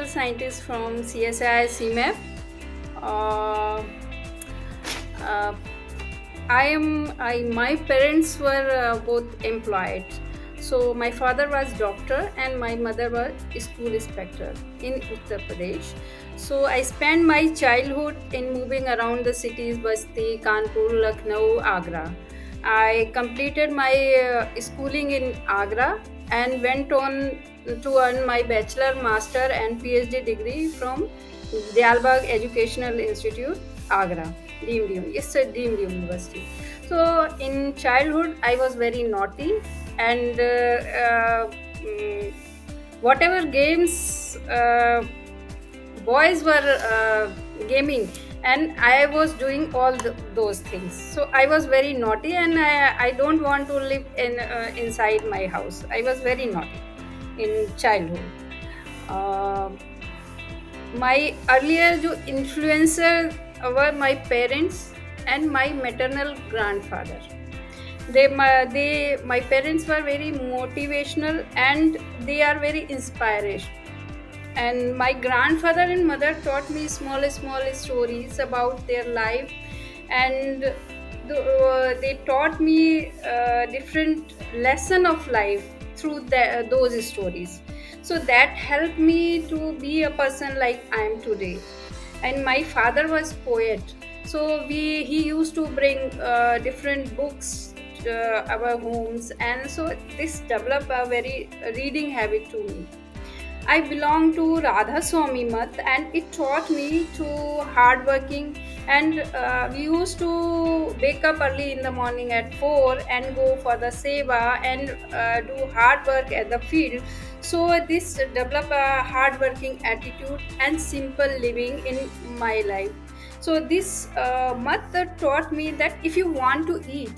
chemical scientist from CSIR CMAP. Uh, uh, my parents were both employed. So my father was doctor and my mother was school inspector in Uttar Pradesh. So I spent my childhood in moving around the cities Basti, Kanpur, Lucknow, Agra. I completed my schooling in Agra and went on to earn my bachelor, master and PhD degree from Dialbag Educational Institute, Agra. It's a deemed university. So in childhood, I was very naughty, and whatever games boys were gaming, and I was doing all those things. So I was very naughty, and I don't want to live inside my house. I was very naughty in childhood. Uh, my earlier जो influencer were my parents and my maternal grandfather. My parents were very motivational and they are very inspirational. And my grandfather and mother taught me small stories about their life, and they taught me different lesson of life through those stories. So that helped me to be a person like I am today. And my father was poet, so he used to bring different books to our homes, and so this developed a very reading habit to me. I belong to Radha Swami Mat, and it taught me to hardworking. And we used to wake up early in the morning at 4 and go for the seva and do hard work at the field. So this developed a hardworking attitude and simple living in my life. So this mat taught me that if you want to eat,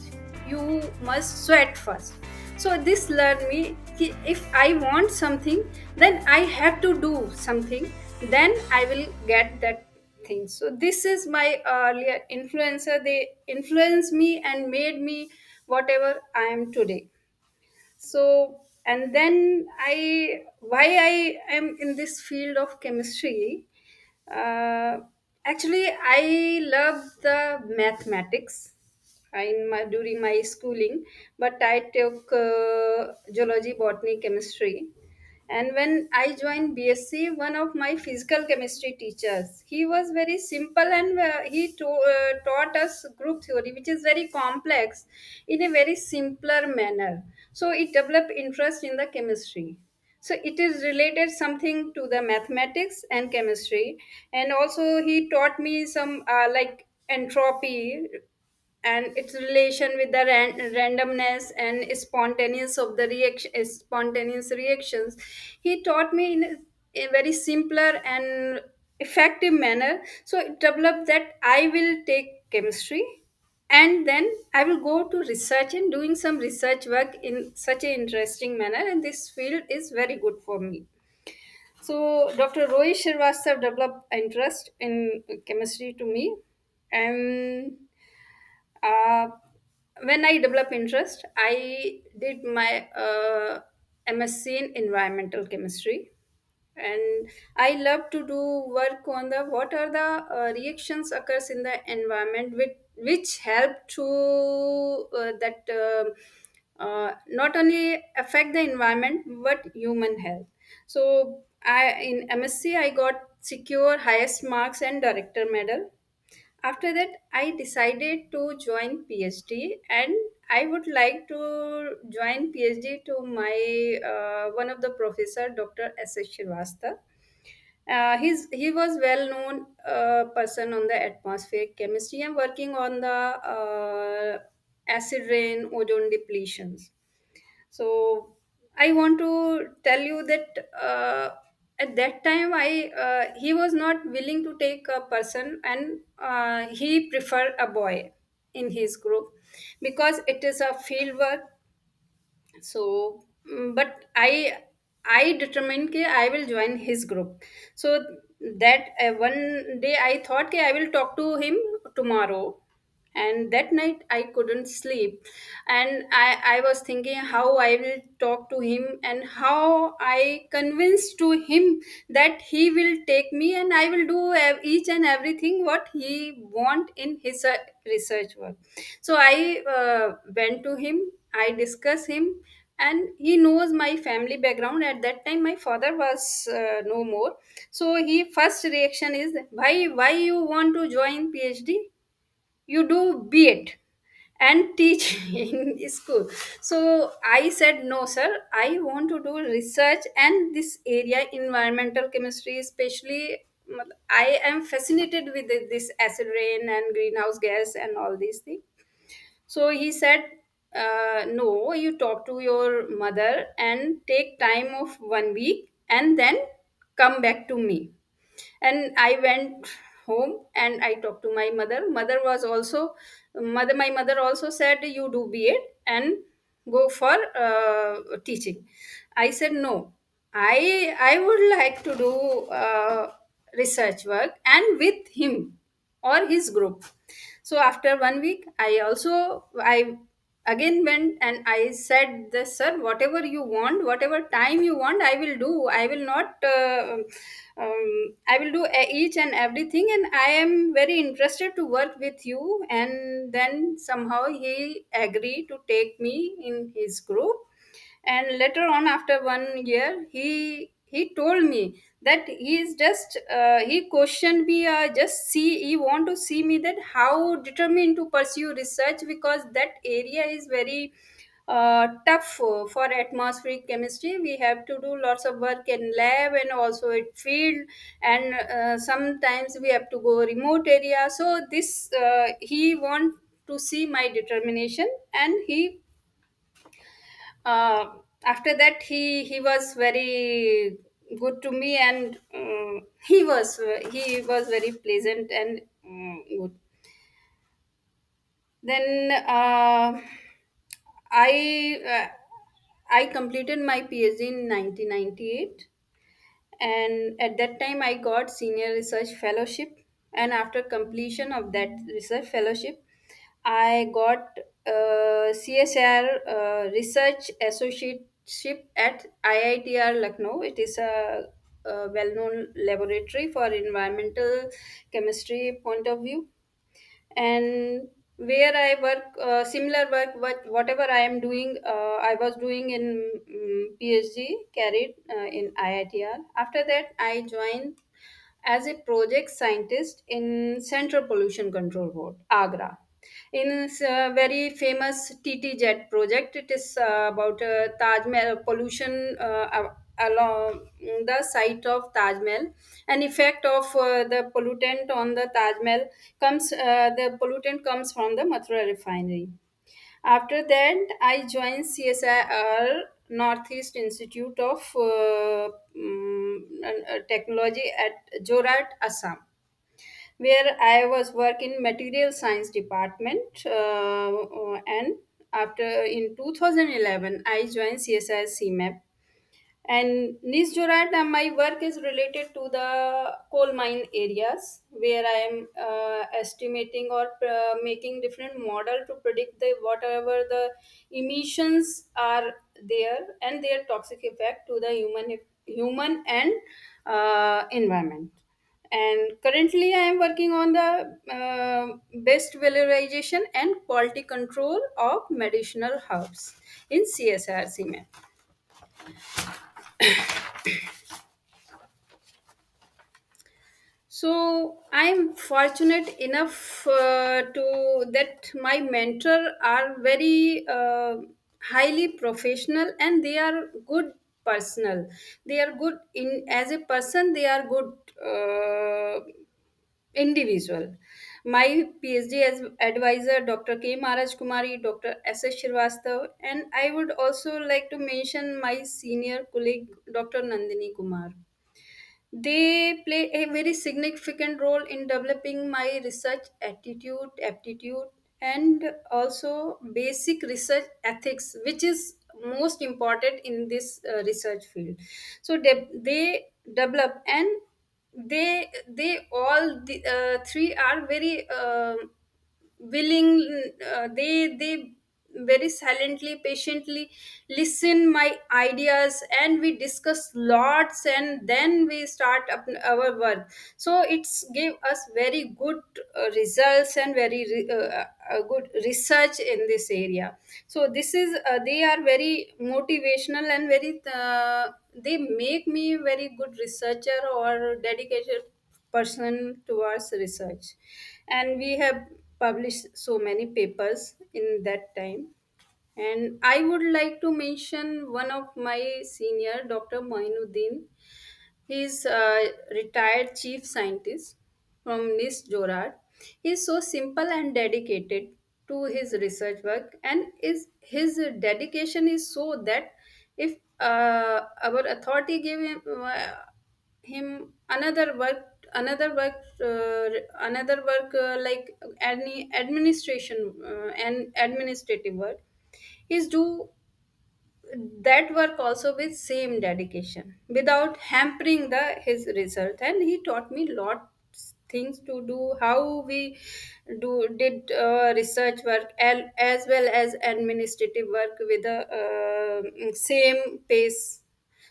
you must sweat first. So this learned me if I want something, then I have to do something, then I will get that thing. So this is my earlier influencer. They influenced me and made me whatever I am today. So and then I why I am in this field of chemistry. uh, Actually I love the mathematics during my schooling, but I took geology, botany, chemistry. And when I joined BSc, one of my physical chemistry teachers, he was very simple, and he taught us group theory, which is very complex, in a very simpler manner. So it developed interest in the chemistry. So it is related something to the mathematics and chemistry. And also he taught me some like entropy and its relation with the randomness and spontaneous reactions. He taught me in a very simpler and effective manner. So it developed that I will take chemistry, and then I will go to research and doing some research work in such an interesting manner, and this field is very good for me. So Dr. Rohit Srivastava developed interest in chemistry to me. And uh, when I developed interest, I did my MSc in environmental chemistry, and I love to do work on the what are the reactions occurs in the environment which help to that not only affect the environment but human health. So I in MSc I got secure highest marks and director medal. After that, I decided to join PhD, and I would like to join PhD to my one of the professor, Dr. S. Srivastava. He was well known person on the atmospheric chemistry and working on the acid rain ozone depletions. So I want to tell you that at that time I he was not willing to take a person, and he preferred a boy in his group because it is a field work. So but I determined that I will join his group. So that one day I thought that I will talk to him tomorrow, and that night I couldn't sleep. And I was thinking how I will talk to him and how I convince to him that he will take me and I will do each and everything what he want in his research work. So I went to him, I discuss him, and he knows my family background. At that time my father was no more. So he first reaction is, why you want to join PhD? You do B.Ed and teach in school. So I said, no sir, I want to do research and this area environmental chemistry especially. I am fascinated with this acid rain and greenhouse gas and all these things. So he said, no, you talk to your mother and take time of 1 week and then come back to me. And I went home and I talked to my mother. My mother also said, you do B.Ed and go for teaching. I said, no, I would like to do research work and with him or his group. So after 1 week I again went and I said this, sir, whatever you want, whatever time you want, I will do. I will not I will do each and everything, and I am very interested to work with you. And then somehow he agreed to take me in his group. And later on, after 1 year, he told me that he is just he questioned me, just see, he want to see me that how determined to pursue research, because that area is very tough for atmospheric chemistry. We have to do lots of work in lab and also at field, and sometimes we have to go remote area. So this he want to see my determination. And he uh, after that he was very good to me. And he was very pleasant and good. Then I uh, I completed my PhD in 1998, and at that time I got senior research fellowship. And after completion of that research fellowship, I got CSIR research associateship at IITR Lucknow. It is a well-known laboratory for environmental chemistry point of view. And where I work, similar work, whatever I am doing, I was doing in PhD, carried in IITR. After that, I joined as a project scientist in Central Pollution Control Board, Agra. In this very famous TTZ project, it is about Taj Mahal pollution along the site of Taj Mahal. An effect of the pollutant on the Taj Mahal the pollutant comes from the Mathura refinery. After that, I joined CSIR Northeast Institute of Technology at Jorat, Assam, where I was working material science department. And after in 2011, I joined CSIR CMAP. And Nis Jorat, my work is related to the coal mine areas, where I am estimating or making different model to predict the whatever the emissions are there and their toxic effect to the human and environment. And currently, I am working on the best valorization and quality control of medicinal herbs in CSR cement. So I'm fortunate enough to that my mentor are very highly professional, and they are good personal. They are good in as a person. They are good individual. My PhD as advisor, Dr. K. Maharaj Kumari, Dr. S.S. Srivastav, and I would also like to mention my senior colleague, Dr. Nandini Kumar. They play a very significant role in developing my research attitude, aptitude, and also basic research ethics, which is most important in this research field. So they develop, and they all the three are very willing, they very silently, patiently listen my ideas, and we discuss lots, and then we start up our work. So it's gave us very good results, and good research in this area. So this is they are very motivational, and very they make me very good researcher or dedicated person towards research. And we have published so many papers in that time. And I would like to mention one of my senior, Dr. Moinuddin. He's a retired chief scientist from NIS Jorad. He's so simple and dedicated to his research work, and his dedication is so that if our authority gave him another work, like any administration and administrative work, he's do that work also with same dedication without hampering the his result. And he taught me lot things to do, how we did research work, as well as administrative work with the same pace.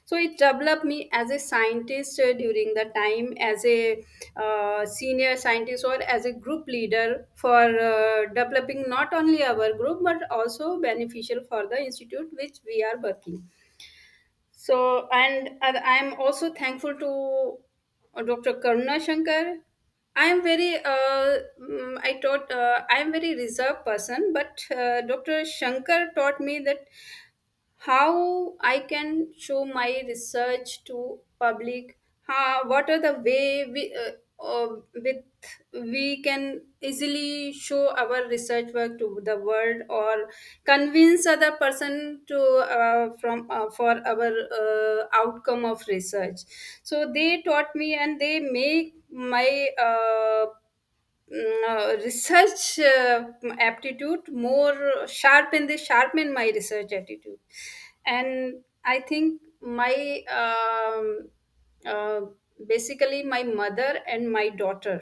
So it developed me as a scientist during the time, as a senior scientist or as a group leader, for developing not only our group but also beneficial for the institute which we are working. So, and I am also thankful to Dr. Karuna Shankar. I am very, I taught, I am very reserved person, but Dr. Shankar taught me that how I can show my research to public, how, what are the way with we can easily show our research work to the world, or convince other person to from for our outcome of research. So they taught me, and they make my research aptitude more sharp, and they sharpen my research attitude. And I think my uh, basically my mother and my daughter,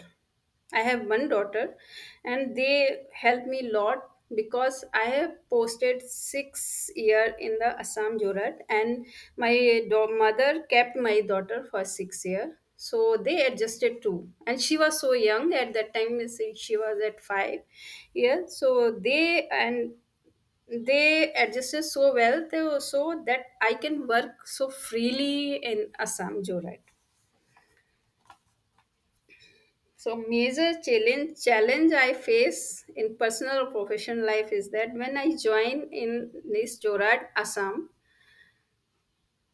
I have one daughter, and they help me a lot, because I have posted 6 year in the Assam Jorat, and my mother kept my daughter for 6 year. So they adjusted too, and she was so young at that time. She was at 5 years. So they adjusted so well, so that I can work so freely in Assam Jorat. So major challenge I face in personal or professional life is that when I joined in this Jorad, Assam,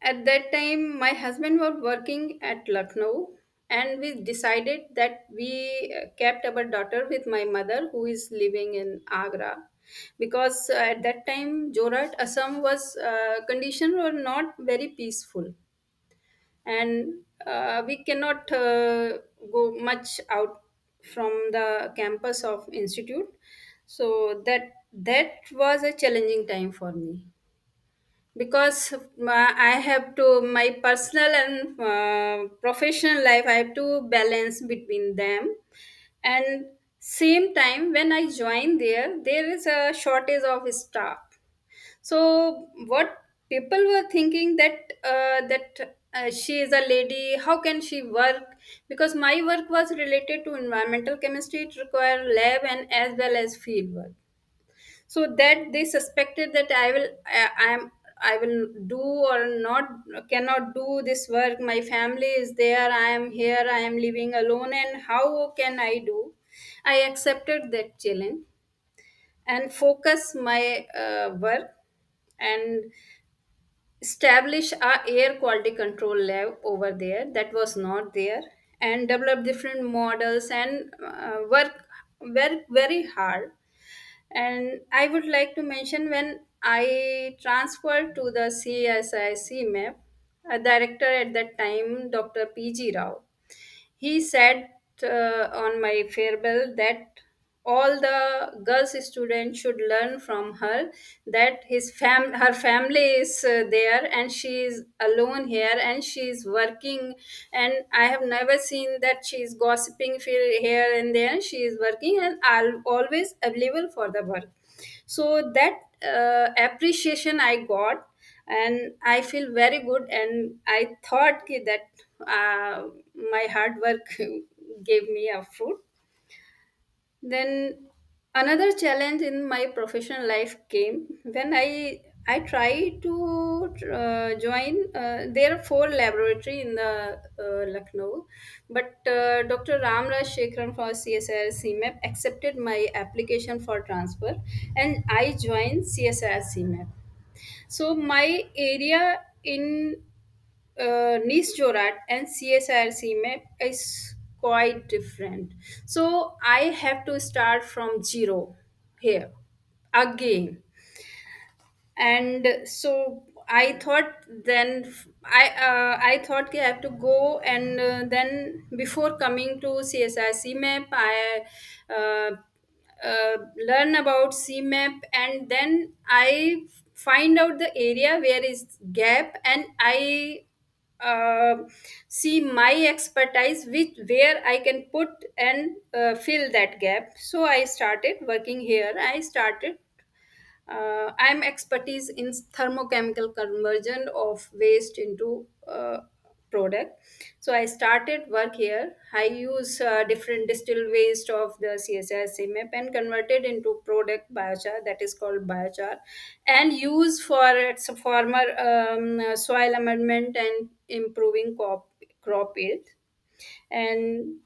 at that time my husband was working at Lucknow, and we decided that we kept our daughter with my mother who is living in Agra, because at that time Jorad, Assam was condition were not very peaceful, and we cannot go much out from the campus of institute. So that was a challenging time for me, because I have to my personal and professional life, I have to balance between them. And same time when I joined there is a shortage of staff. So what people were thinking that she is a lady, how can she work? Because my work was related to environmental chemistry, it required lab and as well as field work. So that they suspected that I will do or not, cannot do this work. My family is there, I am here, I am living alone, and how can I do? I accepted that challenge and focus my work, and establish a air quality control lab over there that was not there, and develop different models, and work very hard. And I would like to mention, when I transferred to the CSIR-CMAP, a director at that time, Dr. PG Rao, he said on my farewell that all the girls students should learn from her, that her family is there and she is alone here and she is working, and I have never seen that she is gossiping here and there. She is working and always available for the work. So that appreciation I got, and I feel very good, and I thought that uh, my hard work gave me a fruit. Then another challenge in my professional life came when I tried to join. There are four laboratory in the Lucknow, but Dr. Ramraj Shekharan for CSIR-CMAP accepted my application for transfer, and I joined CSIR-CMAP. So my area in niche Jorat and CSIR CMAP is quite different. So I have to start from zero here again. And so I thought then I thought I have to go, and then before coming to CSI CMAP, I uh, learn about CMAP, and then I find out the area where is gap, and I uh, see my expertise which where I can put and fill that gap. So I started working here. I'm expertise in thermochemical conversion of waste into product. So I started work here. I use different distilled waste of the CSI CMAP and converted into product biochar, that is called biochar, and use for its former soil amendment and improving crop yield. And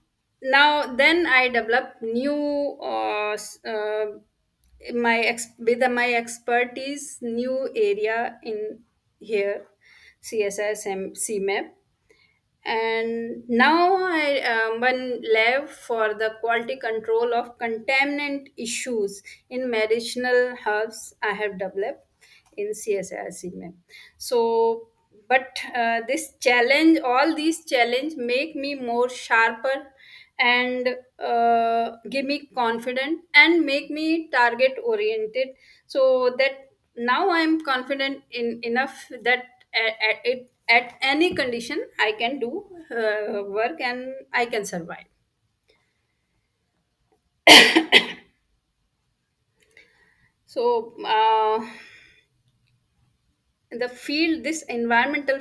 now then I developed new with my expertise new area in here, CSI CMAP. And now I one lab for the quality control of contaminant issues in medicinal herbs I have developed in CSIR CMAP. So, but this challenge, all these challenge make me more sharper, and give me confident and make me target oriented, so that now I'm confident in enough that at any condition I can do work and I can survive. So the field, this environmental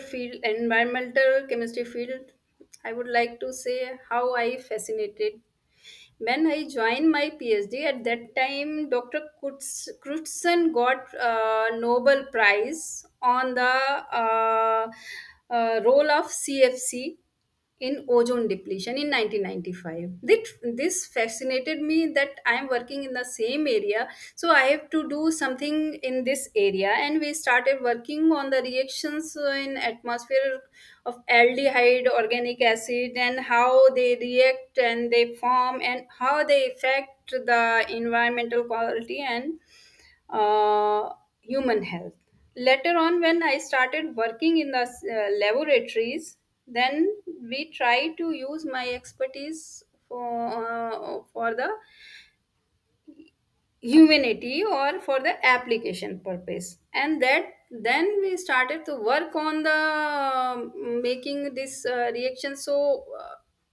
chemistry field, I would like to say how I fascinated. When I joined my PhD at that time, Dr. Crutzen got a Nobel Prize on the role of CFC in ozone depletion in 1995. This fascinated me that I am working in the same area, so I have to do something in this area. And we started working on the reactions in atmosphere of aldehyde, organic acid, and how they react and they form and how they affect the environmental quality and human health. Later on, when I started working in the laboratories, then we try to use my expertise for the humanity or for the application purpose. And that then we started to work on the making this reaction. So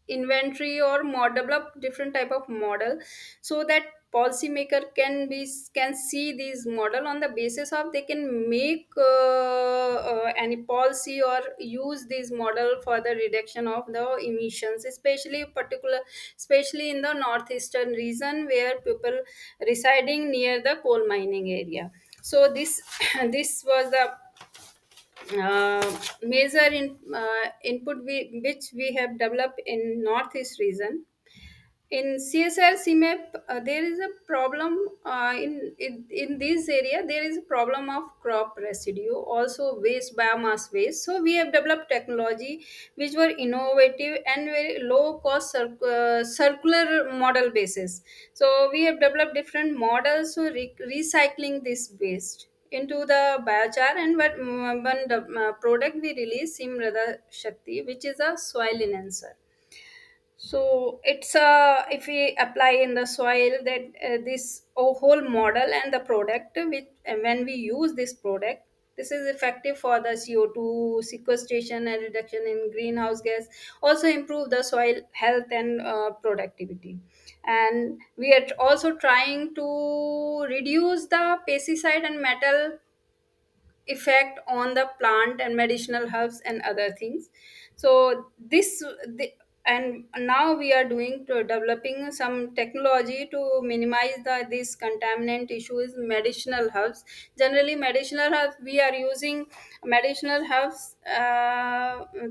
inventory or model, develop different type of model, so that policymaker can see these model, on the basis of they can make any policy or use this model for the reduction of the emissions, especially in the northeastern region where people residing near the coal mining area. So this this was the major input which we have developed in northeast region. In CSR CMAP, there is a problem in this area. There is a problem of crop residue, also waste, biomass waste. So we have developed technology which were innovative and very low cost circular model basis. So we have developed different models for recycling this waste into the biochar, and one product we release, Simrada Shakti, which is a soil enhancer. So it's if we apply in the soil that this whole model and the product which when we use this product, this is effective for the CO2 sequestration and reduction in greenhouse gas, also improve the soil health and productivity. And we are also trying to reduce the pesticide and metal effect on the plant and medicinal herbs and other things. So and now we are doing to developing some technology to minimize this contaminant issues medicinal herbs. Generally medicinal herbs we are using medicinal herbs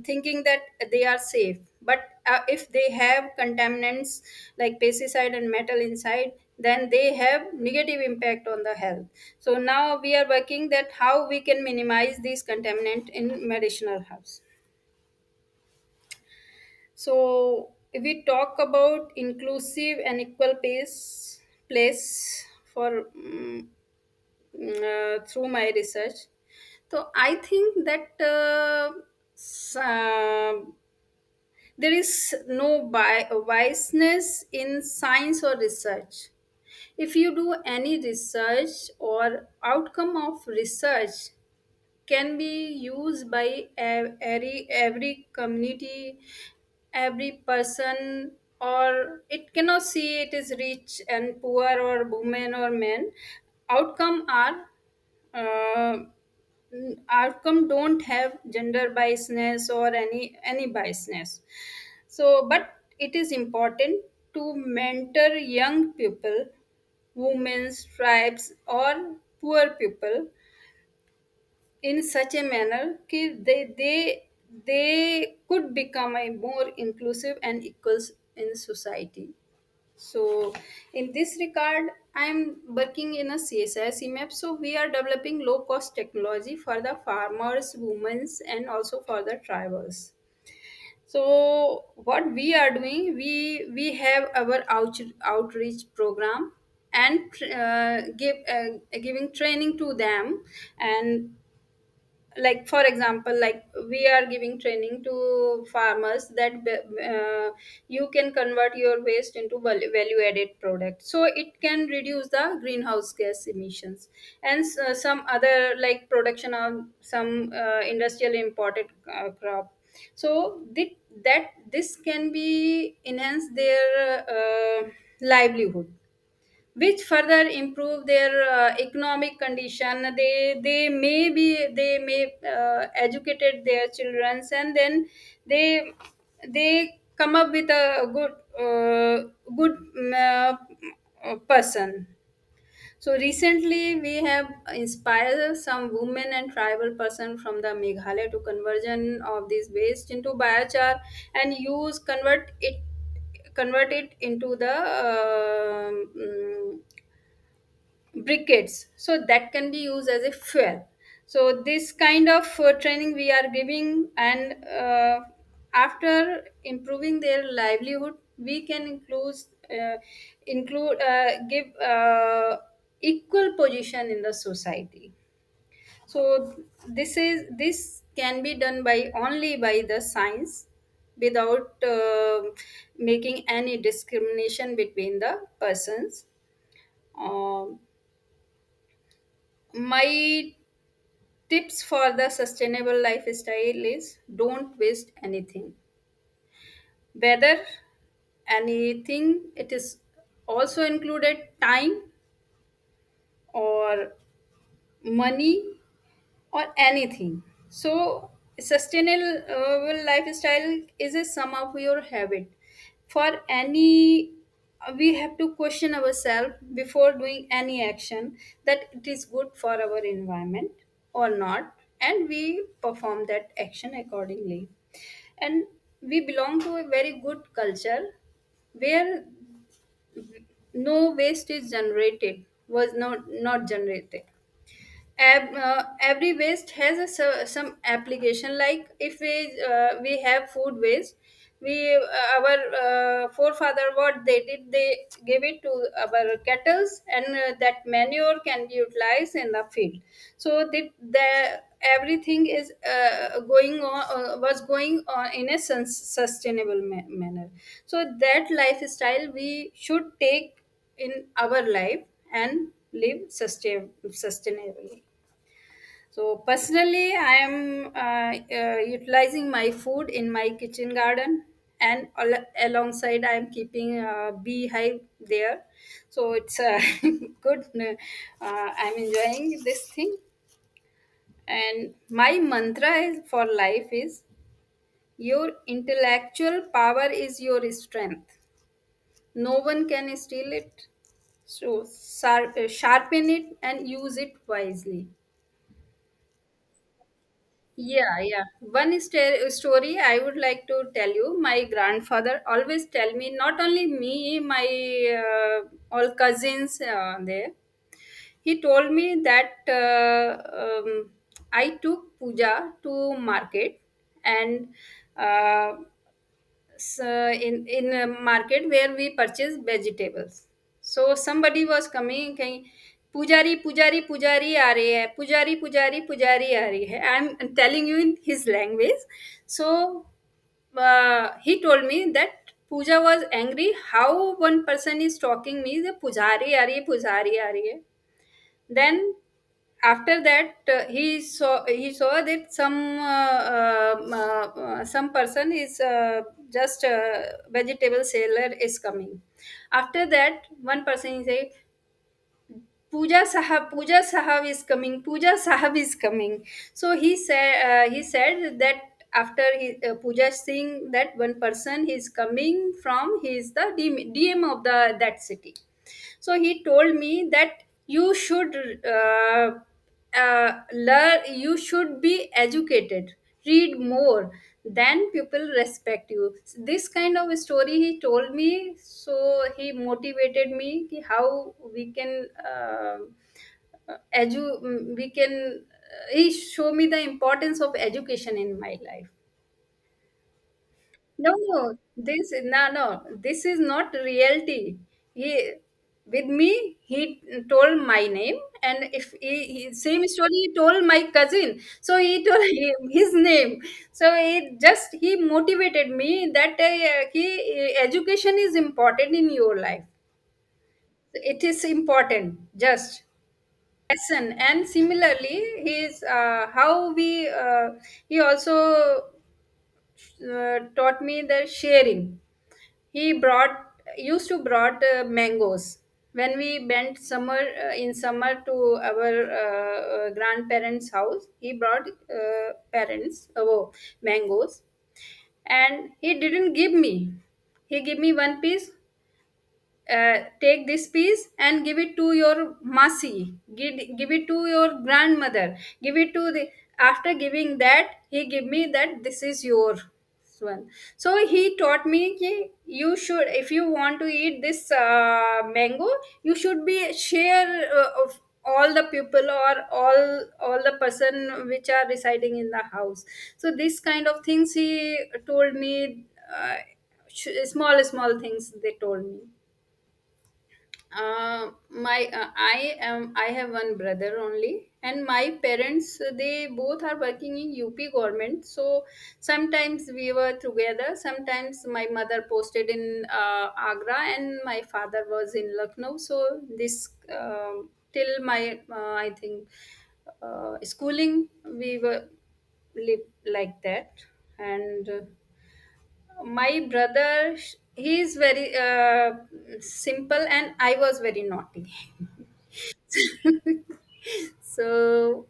thinking that they are safe, but if they have contaminants like pesticide and metal inside, then they have negative impact on the health. So now we are working that how we can minimize these contaminant in medicinal herbs. So if we talk about inclusive and equal place for through my research, so I think that there is no biasness in science or research. If you do any research or outcome of research can be used by every community, every person, or it cannot see it is rich and poor or women or men. Outcome are uh, outcome don't have gender biasness or any biasness. So but it is important to mentor young people, women, tribes, or poor people in such a manner that they could become a more inclusive and equals in society. So in this regard, I'm working in a CSI CMAP. So we are developing low cost technology for the farmers, women, and also for the tribals. So what we are doing, we have our outreach program and giving training to them. And like for example, like we are giving training to farmers that you can convert your waste into value added product, so it can reduce the greenhouse gas emissions. And some other like production of some industrial imported crop. So that this can be enhance their livelihood, which further improve their economic condition. They may educated their children, and then they come up with a good person. So recently we have inspired some women and tribal person from the Meghalaya to conversion of this waste into biochar and use convert it into the briquettes, so that can be used as a fuel. So this kind of training we are giving, and after improving their livelihood we can include give equal position in the society. So this can be done by only by the science, without making any discrimination between the persons. um, my tips for the sustainable lifestyle is don't waste anything, whether anything it is also included time or money or anything. So sustainable lifestyle is a sum of your habit. For any we have to question ourselves before doing any action that it is good for our environment or not, and we perform that action accordingly. And we belong to a very good culture where no waste is generated, was not generated. Every waste has some application. Like if we have food waste, we our forefather what they did, they gave it to our kettles, and that manure can be utilized in the field. So everything is going on was going on in a sustainable manner. So that lifestyle we should take in our life and live sustainably. So personally, I am utilizing my food in my kitchen garden, and alongside I am keeping a beehive there. So it's good. I'm enjoying this thing, and my mantra for life is: your intellectual power is your strength. No one can steal it. So sharpen it and use it wisely. Yeah, yeah. One story I would like to tell you. My grandfather always tell me, not only me, my all cousins there. He told me that I took Puja to market, and uh, in a market where we purchase vegetables. So somebody was coming, saying, पुजारी पुजारी पुजारी आ रही है, पुजारी पुजारी पुजारी आ रही है. I'm telling you in his language. So he told me that Puja was angry how one person is talking me the पुजारी आ रही है, पुजारी आ रही है. Then after that he saw that some person is just vegetable seller is coming. After that one person say, Puja Sahab is coming, Puja Sahab is coming. So he said that after Puja seeing that one person is coming from, he is the DM of the that city. So he told me that you should learn, you should be educated, read more, then people respect you. This kind of story he told me, so he motivated me कि how we can we can he show me the importance of education in my life. No, no, this is not reality. He with me, he told my name, and if same story he told my cousin, so he told him his name. So he motivated me that education is important in your life. It is important, just lesson. And similarly, his how we he also taught me the sharing. He brought used to brought mangoes when we went in summer to our grandparents house. He brought parents mangoes, and he didn't give me. He gave me one piece. Take this piece and give it to your masi, give it to your grandmother, give it to the. After giving that, he give me that this is your one. So he taught me कि you should, if you want to eat this mango, you should be share of all the people or all the person which are residing in the house. So this kind of things he told me. Small things they told me. I have one brother only, and my parents they both are working in UP government. So sometimes we were together. Sometimes my mother posted in Agra, and my father was in Lucknow. So this till my I think schooling we were live like that. And my brother, he is very simple, and I was very naughty. So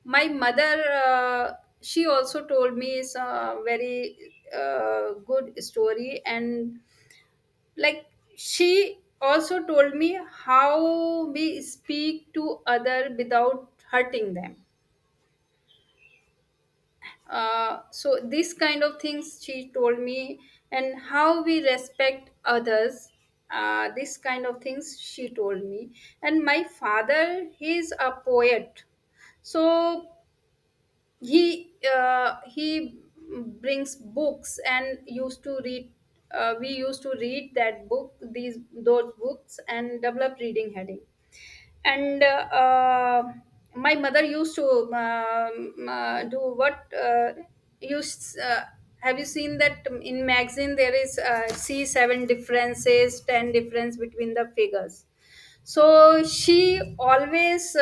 my mother, she also told me a very good story, and like she also told me how we speak to other without hurting them. So these kind of things she told me, and how we respect others. This kind of things she told me. And my father, he's a poet. So he brings books and used to read. We used to read that book, those books, and develop reading heading. And my mother used to do what use have you seen that in magazine there is see 7 differences, 10 difference between the figures. So she always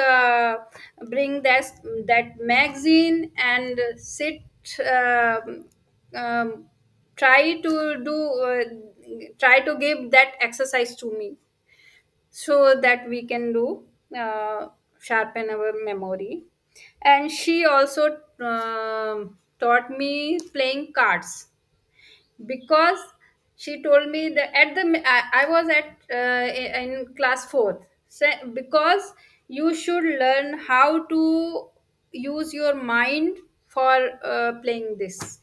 bring that magazine and sit, um, um, try to do try to give that exercise to me so that we can do sharpen our memory. And she also taught me playing cards, because she told me that I was at in class 4th, so because you should learn how to use your mind for playing this.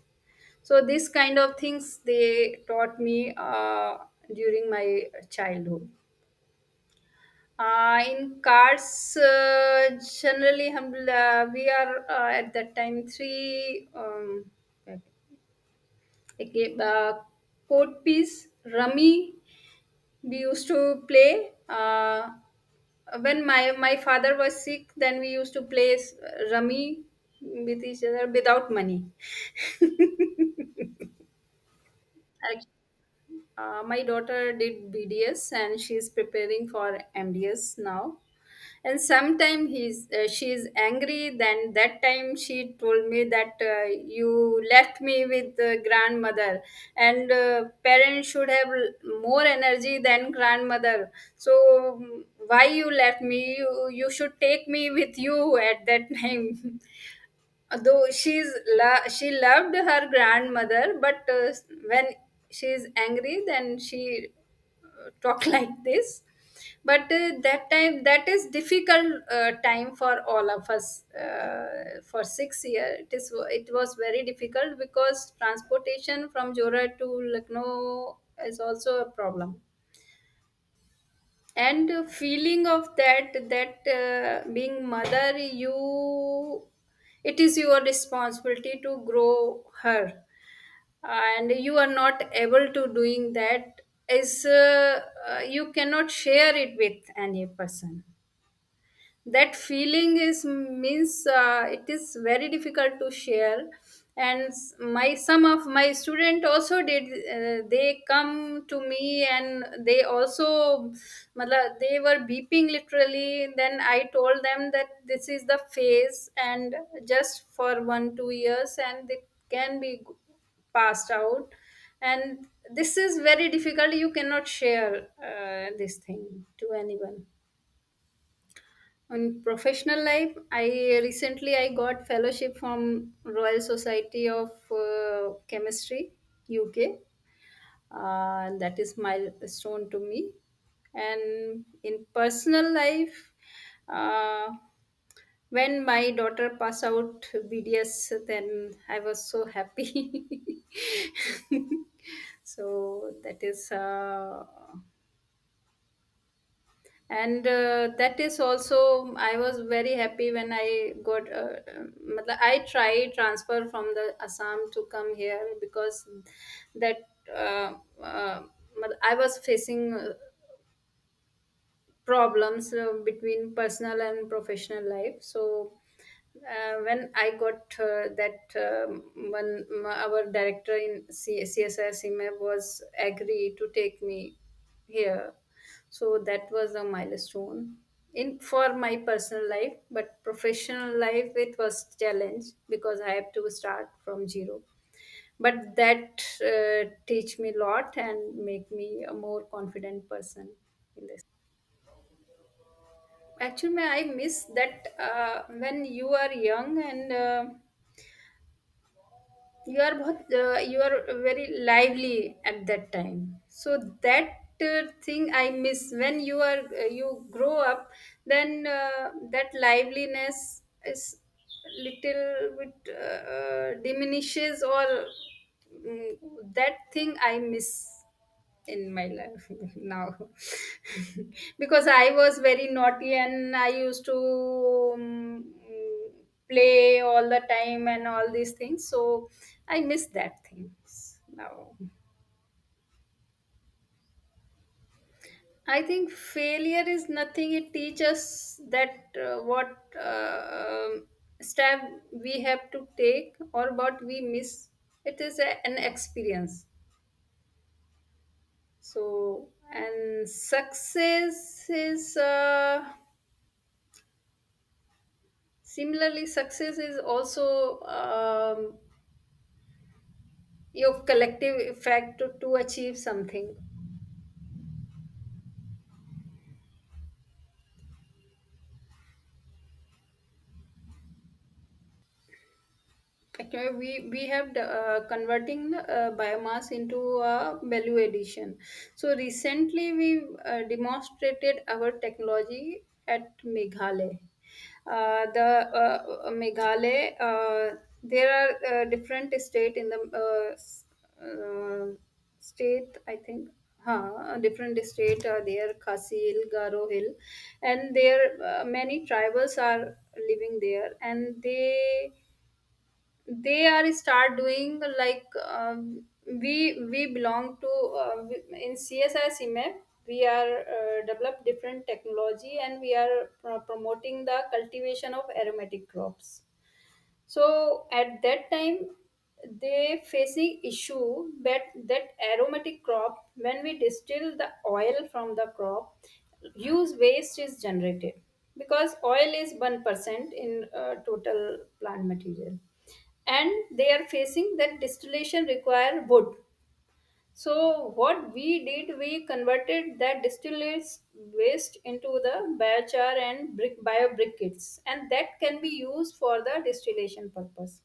So this kind of things they taught me during my childhood. In cards, generally, we are at that time three like, court piece, rummy. We used to play. When my father was sick, then we used to play rummy with each other without money. Act- my daughter did BDS and she's preparing for MDS now. And sometime she's angry, then that time she told me that you left me with the grandmother, and parents should have more energy than grandmother. So why you left me? You should take me with you at that time. Though she loved her grandmother, but when she's angry, then she talk like this. But that time, that is difficult time for all of us. For 6 years, it was very difficult because transportation from Jora to Lucknow is also a problem. And feeling of that being mother, you, it is your responsibility to grow her, and you are not able to doing that, is you cannot share it with any person. That feeling is means it is very difficult to share. And my some of my student also did, they come to me and they also they were beeping literally. Then I told them that this is the phase, and just for 1 2 years and they can be passed out. And this is very difficult, you cannot share this thing to anyone. On professional life, I got fellowship from Royal Society of Chemistry, UK. That is milestone to me. And in personal life, uh, when my daughter passed out BDS, then I was so happy. So that is and that is also, I was very happy when I got I tried transfer from the Assam to come here, because that uh, uh, I was facing problems between personal and professional life. So when I got that one, our director in CSIR-Central was agree to take me here. So that was a milestone in for my personal life. But professional life, it was challenge because I have to start from zero. But that teach me a lot and make me a more confident person in this. Actually, I miss that when you are young and you are very lively at that time. So that thing I miss. When you are you grow up, then that liveliness is little bit diminishes, or mm, that thing I miss in my life now. Because I was very naughty and I used to play all the time and all these things, so I miss that things now. I think failure is nothing. It teaches that what step we have to take or what we miss. It is an experience. So, and success is similarly, success is also your collective effect to achieve something. Okay, we have converting biomass into a value addition. So recently we demonstrated our technology at Meghalaya. Meghalaya, there are different state in the state. I think, different state are there. Khasi Hill, Garo Hill, and there many tribals are living there, and they are start doing like we belong to in CSI CMEP. We are develop different technology, and we are promoting the cultivation of aromatic crops. So at that time, they facing issue that aromatic crop, when we distill the oil from the crop, use waste is generated, because oil is 1% in total plant material, and they are facing that distillation require wood. So what we did, we converted that distillate waste into the biochar and biobriquettes, and that can be used for the distillation purpose.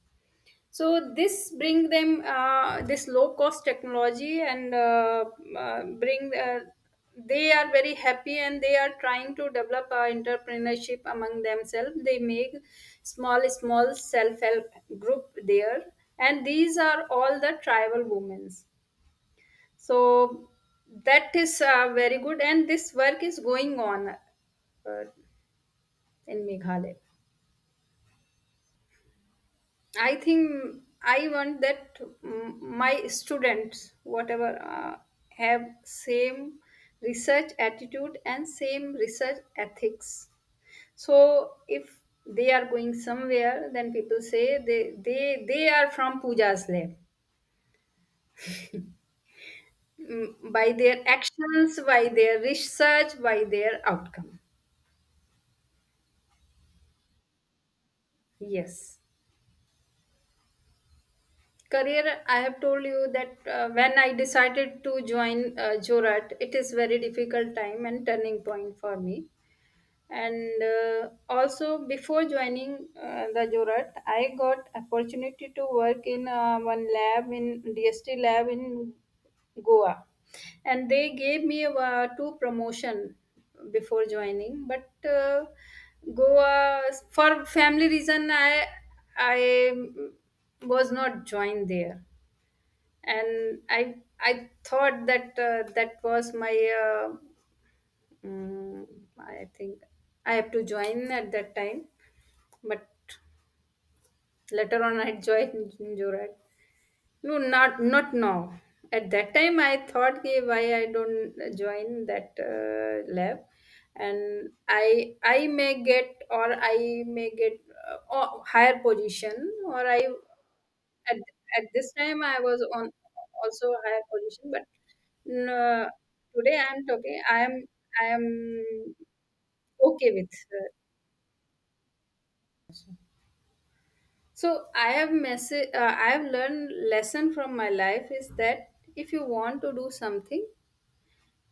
So this bring them this low cost technology, and bring they are very happy, and they are trying to develop entrepreneurship among themselves. They make small self help group there, and these are all the tribal women. So that is very good, and this work is going on in Meghalaya. I think I want that my students, whatever, have same research attitude and same research ethics. So if they are going somewhere, then people say they are from Puja's lab. By their actions, by their research, by their outcome. Yes. Career, I have told you that when I decided to join Jorat, it is very difficult time and turning point for me. And also before joining the Jorat, I got opportunity to work in one lab, in DST lab in Goa, and they gave me two promotion before joining. But Goa, for family reason, I was not joined there, and I thought that that was my I think I have to join at that time, but later on I joined Jorat. No, not now. At that time, I thought, "Okay, why I don't join that lab, and I may get, or I may get higher position, or I at this time I was on also a higher position, but today I am talking. I am okay with. So I have learned lesson from my life is that if you want to do something,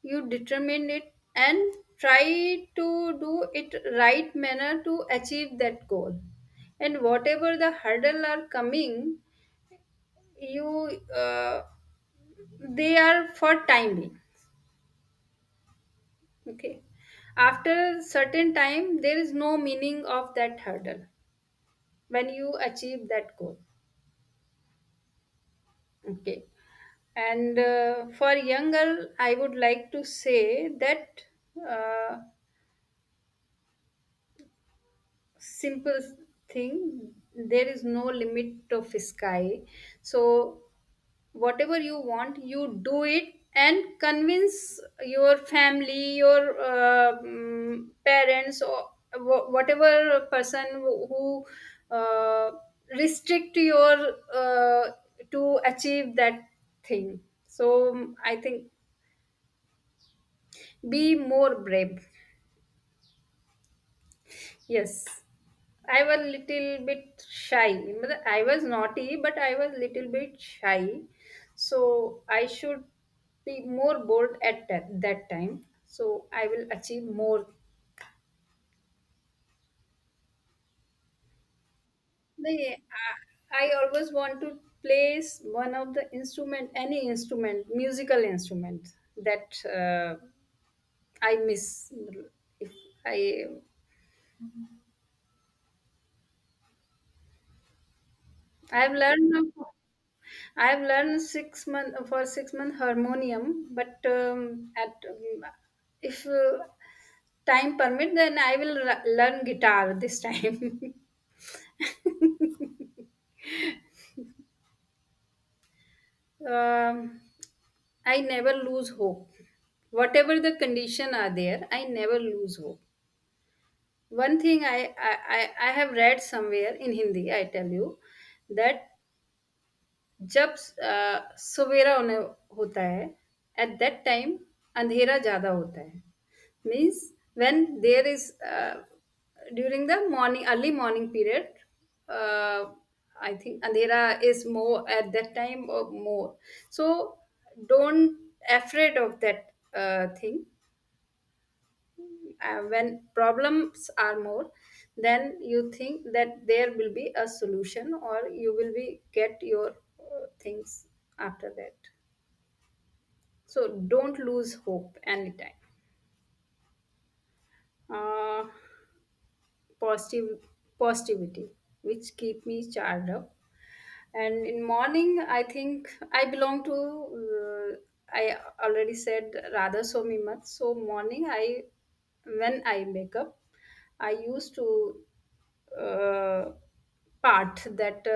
you determine it and try to do it right manner to achieve that goal. And whatever the hurdle are coming, you they are for time being. Okay. After certain time, there is no meaning of that hurdle when you achieve that goal. Okay. And for young girl, I would like to say that uh, simple thing, there is no limit of sky. So whatever you want, you do it, and convince your family, your parents, or whatever person who restrict your to achieve that thing. So I think be more brave. Yes, I was little bit shy. I was naughty, but I was little bit shy. So I should be more bold at that time. So I will achieve more. I always want to play one of the instrument, any instrument, musical instrument that I miss. If I I've learned I've learned 6 month for 6 month harmonium, but at if time permit, then I will learn guitar this time. um, I never lose hope. Whatever the condition are there, I never lose hope. One thing I have read somewhere in Hindi, I tell you that जब सवेरा होने होता है at that time अंधेरा ज़्यादा होता है means when there is during the morning early morning period uh, I think andhera is more at that time or more, so don't afraid of that thing. When problems are more, then you think that there will be a solution or you will be get your things after that. So don't lose hope anytime. uh, Positivity which keep me charged up. And in morning I think I belong to I already said rather so much. So morning I when I wake up I used to uh, part that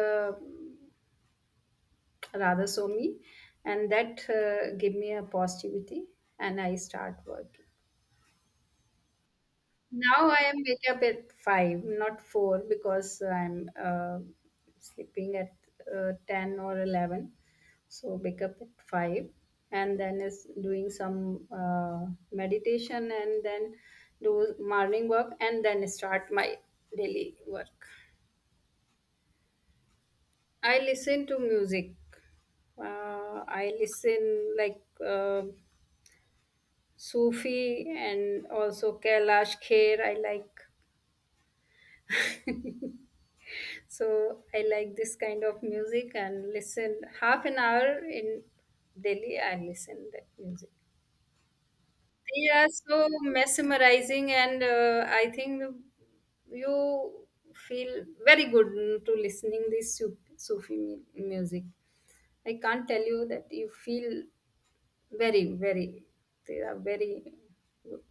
rather so me, and that give me a positivity and I start working. Now I am wake up at 5, not 4, because I'm sleeping at 10 or 11. So wake up at 5 and then is doing some meditation and then do morning work and then start my daily work. I listen to music. I listen like Sufi and also Kailash Kher. I like. So I like this kind of music and listen half an hour in Delhi. I listen that music. They are so mesmerizing, and I think you feel very good to listening this Sufi music. I can't tell you that you feel very, very. They are very good.